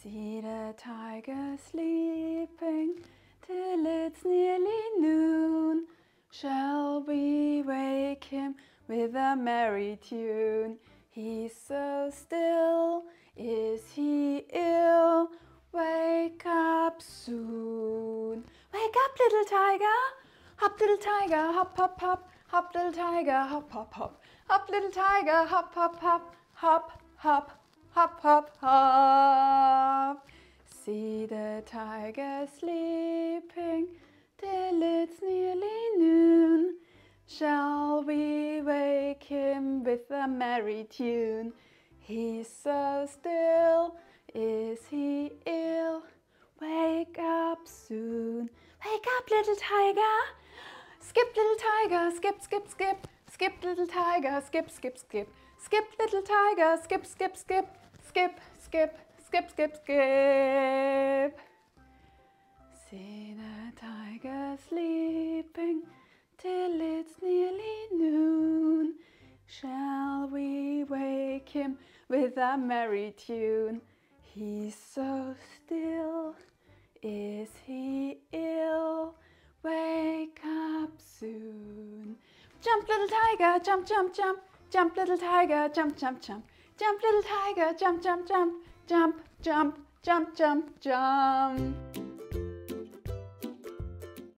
See the tiger sleeping till it's nearly noon. Shall we wake him with a merry tune? He's so still, is he ill? Wake up soon. Wake up, little tiger. Hop, little tiger, hop, hop, hop. Hop, little tiger, hop, hop, hop. Hop, little tiger, hop, hop, hop. Hop, hop, hop, hop, hop. See the tiger sleeping till it's nearly noon. Shall we wake him with a merry tune? He's so still, is he ill? Wake up soon. Wake up, little tiger. Skip, little tiger, skip, skip, skip. Skip, little tiger, skip, skip, skip. Skip, little tiger, skip, skip, skip. Skip, skip, skip, skip, skip. See the tiger sleeping till it's nearly noon. Shall we wake him with a merry tune? He's so still, is he ill? Wake up soon. Jump, little tiger, jump, jump, jump. Jump, little tiger, jump, jump, jump. Jump, little tiger, jump, jump, jump. Jump, jump, jump, jump, jump.